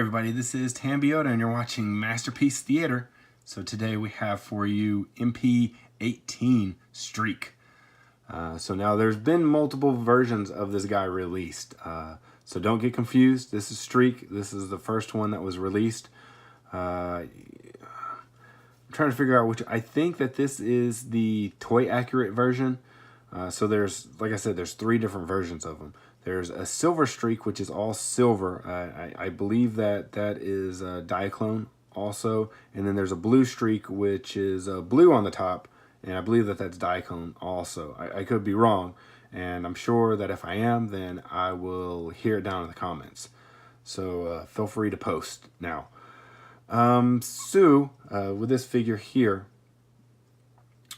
everybody, this is Tambiota and you're watching Masterpiece Theater. So today we have for you MP-18 Streak. So now there's been multiple versions of this guy released. So don't get confused. This is Streak. This is the first one that was released. I'm trying to figure out which. I think that this is the toy accurate version. So there's, like I said, there's 3 different versions of them. There's a silver Streak, which is all silver. I believe that is Diaclone also. And then there's a blue Streak, which is blue on the top. And I believe that that's Diaclone also. I could be wrong. And I'm sure that if I am, then I will hear it down in the comments. So feel free to post now. With this figure here,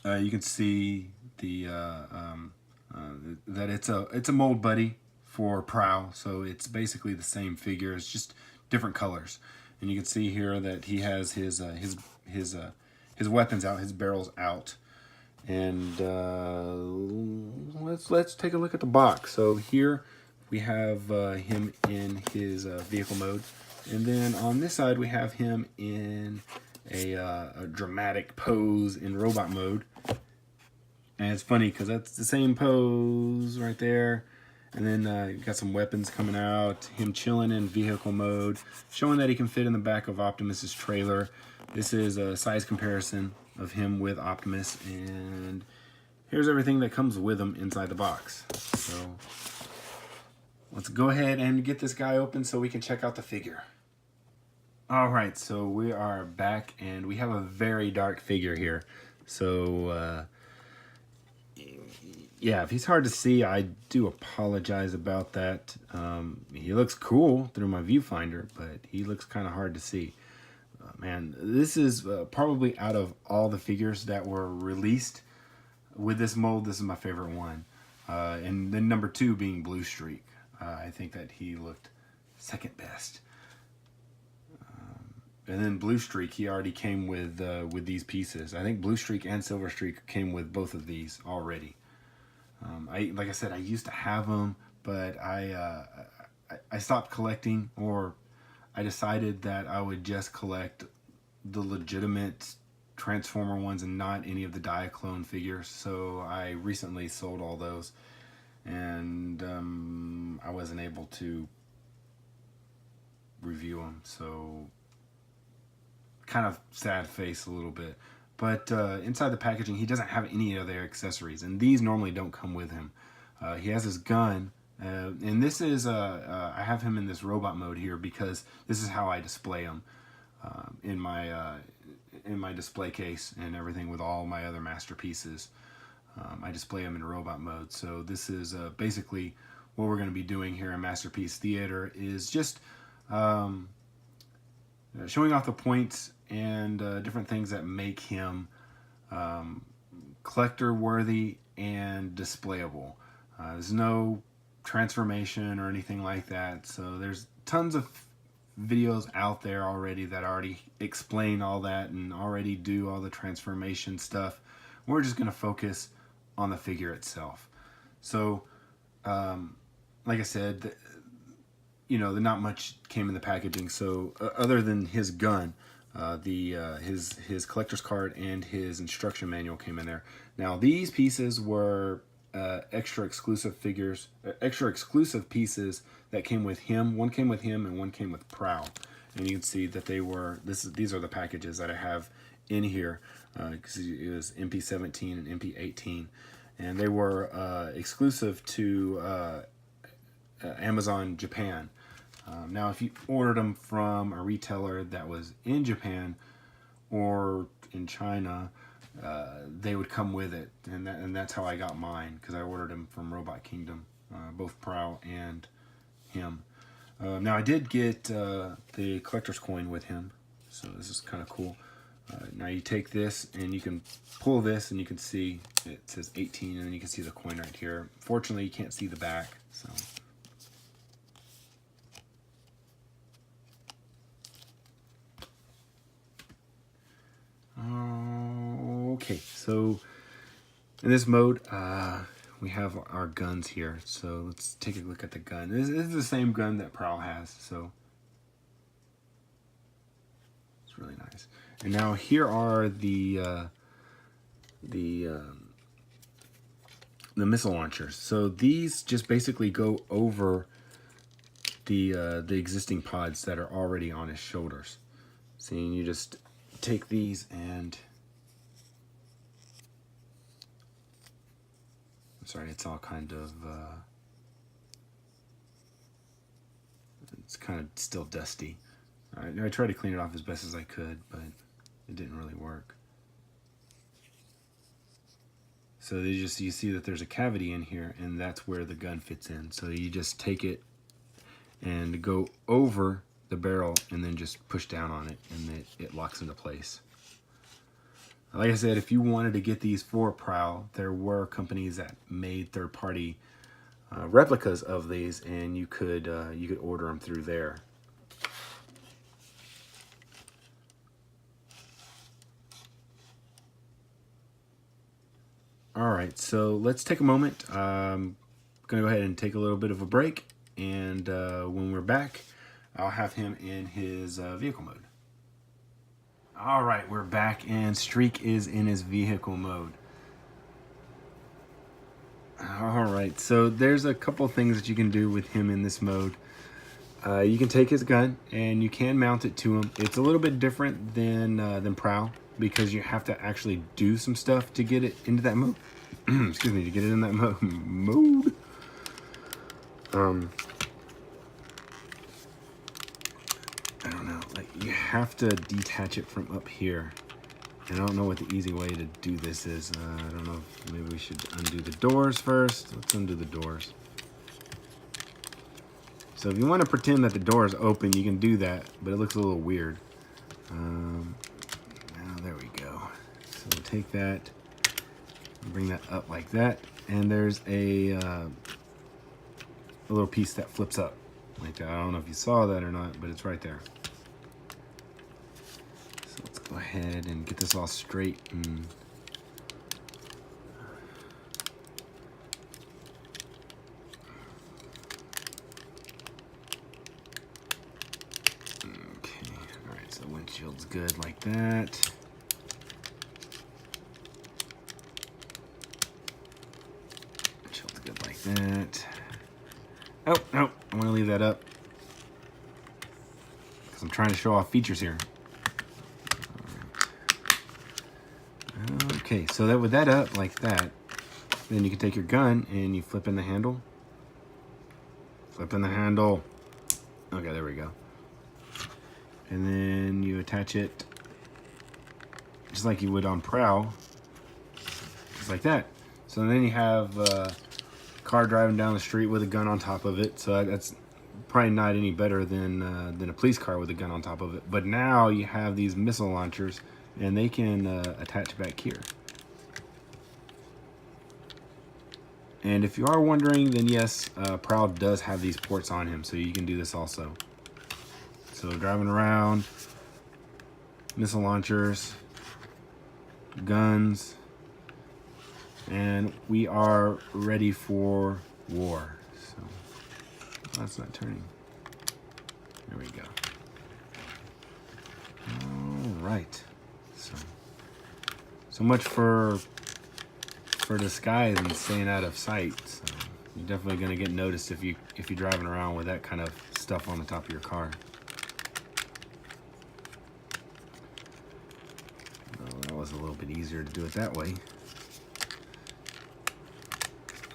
you can see the that it's a mold buddy for Prow, so it's basically the same figure. It's just different colors, and you can see here that he has his weapons out, his barrels out, and let's take a look at the box. So here we have him in his vehicle mode, and then on this side we have him in a dramatic pose in robot mode. And it's funny because that's the same pose right there. And then you got some weapons coming out, him chilling in vehicle mode, showing that he can fit in the back of Optimus's trailer. This is a size comparison of him with Optimus, and here's everything that comes with him inside the box. So let's go ahead and get this guy open so we can check out the figure. All right, so we are back, and we have a very dark figure here. So yeah, if he's hard to see, I do apologize about that. He looks cool through my viewfinder, but he looks kind of hard to see. Man, this is probably out of all the figures that were released with this mold, this is my favorite one. And then number 2 being Blue Streak. I think that he looked second best. And then Blue Streak, he already came with these pieces. I think Blue Streak and Silver Streak came with both of these already. Like I said, I used to have them, but I stopped collecting, or I decided that I would just collect the legitimate Transformer ones and not any of the Diaclone figures. So I recently sold all those, and I wasn't able to review them. So kind of sad face a little bit. But inside the packaging, he doesn't have any other accessories, and these normally don't come with him. He has his gun, and this is I have him in this robot mode here because this is how I display him in my display case and everything with all my other masterpieces. I display him in robot mode. So this is basically what we're going to be doing here in Masterpiece Theater, is just showing off the points and different things that make him collector worthy and displayable. There's no transformation or anything like that, so there's tons of videos out there already that already explain all that and already do all the transformation stuff. We're just going to focus on the figure itself. So like I said, not much came in the packaging. So other than his gun, his collector's card and his instruction manual came in there. Now these pieces were extra exclusive pieces that came with him. One came with him and one came with Prow. And you can see that these are the packages that I have in here, because it was MP-17 and MP-18, and they were exclusive to Amazon Japan. Now, if you ordered them from a retailer that was in Japan or in China, they would come with it, and that's how I got mine, because I ordered them from Robot Kingdom, both Prow and him. Now, I did get the collector's coin with him, so this is kind of cool. Now you take this and you can pull this, and you can see it says 18, and then you can see the coin right here. Fortunately, you can't see the back, so. Okay, so in this mode, we have our guns here. So let's take a look at the gun. This is the same gun that Prowl has. So really nice. And now here are the missile launchers. So these just basically go over the existing pods that are already on his shoulders. See, and you just take these and I'm sorry, it's all kind of it's kind of still dusty. I tried to clean it off as best as I could, but it didn't really work. So you see that there's a cavity in here, and that's where the gun fits in. So you just take it and go over the barrel and then just push down on it, and it locks into place. Like I said, if you wanted to get these for Prowl, there were companies that made third-party replicas of these, and you could order them through there. All right, so let's take a moment. I'm gonna go ahead and take a little bit of a break, and when we're back, I'll have him in his vehicle mode. All right, we're back, and Streak is in his vehicle mode. All right, so there's a couple things that you can do with him in this mode. You can take his gun and you can mount it to him. It's a little bit different than Prowl because you have to actually do some stuff to get it into that mode. Excuse me, to get it in that mode. I don't know, like you have to detach it from up here. And I don't know what the easy way to do this is. I don't know if maybe we should undo the doors first. Let's undo the doors. So if you want to pretend that the door is open, you can do that, but it looks a little weird. Now there we go. So we'll take that, bring that up like that, and there's a little piece that flips up like that. I don't know if you saw that or not, but it's right there. So let's go ahead and get this all straight and windshield's good like that. Windshield's good like that. Oh, no, I want to leave that up because I'm trying to show off features here. Right. Okay, so that with that up like that, then you can take your gun and you flip in the handle. Flip in the handle. Okay, there we go. And then you attach it just like you would on Prowl, just like that. So then you have a car driving down the street with a gun on top of it. So that's probably not any better than a police car with a gun on top of it. But now you have these missile launchers, and they can attach back here. And if you are wondering, then yes, Prowl does have these ports on him, so you can do this also. So driving around, missile launchers, guns, and we are ready for war. So that's not turning. There we go. All right. So much for disguise and staying out of sight. So you're definitely going to get noticed if you're driving around with that kind of stuff on the top of your car. Was a little bit easier to do it that way.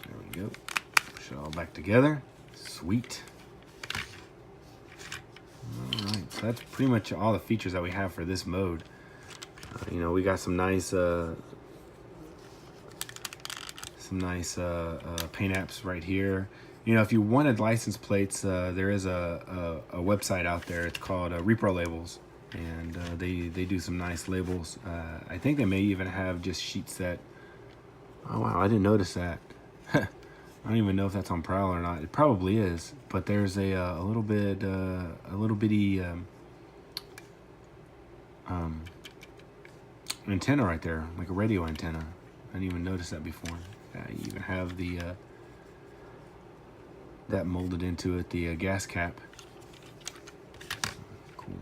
There we go. Push it all back together. Sweet. All right, so that's pretty much all the features that we have for this mode. You know, we got some nice paint apps right here. You know, if you wanted license plates, there is a website out there. It's called Repro Labels. And they do some nice labels. I think they may even have just sheets that, oh wow, I didn't notice that. I don't even know if that's on Prowl or not. It probably is, but there's a little bitty antenna right there, like a radio antenna. I didn't even notice that before. You even have the that molded into it, the gas cap. Cool.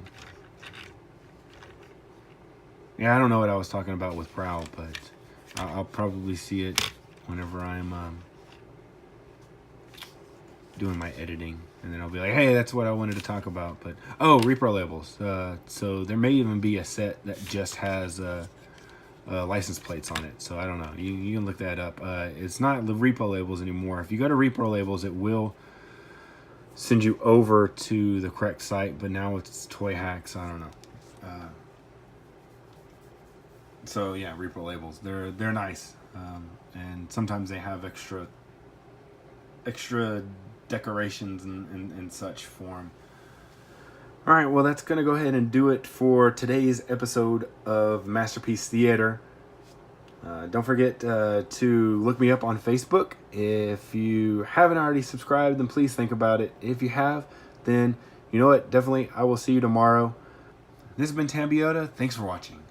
Yeah, I don't know what I was talking about with Prowl, but I'll probably see it whenever I'm doing my editing, and then I'll be like, hey, that's what I wanted to talk about. But oh, repro labels. So there may even be a set that just has license plates on it. So I don't know. You can look that up. It's not the repo labels anymore. If you go to repro labels, it will send you over to the correct site. But now it's Toy Hacks. I don't know. So yeah, repro labels. They're nice, and sometimes they have extra decorations and such for them. All right, well, that's going to go ahead and do it for today's episode of Masterpiece Theater. Don't forget to look me up on Facebook. If you haven't already subscribed, then please think about it. If you have, then you know what? Definitely, I will see you tomorrow. This has been Tambiota. Thanks for watching.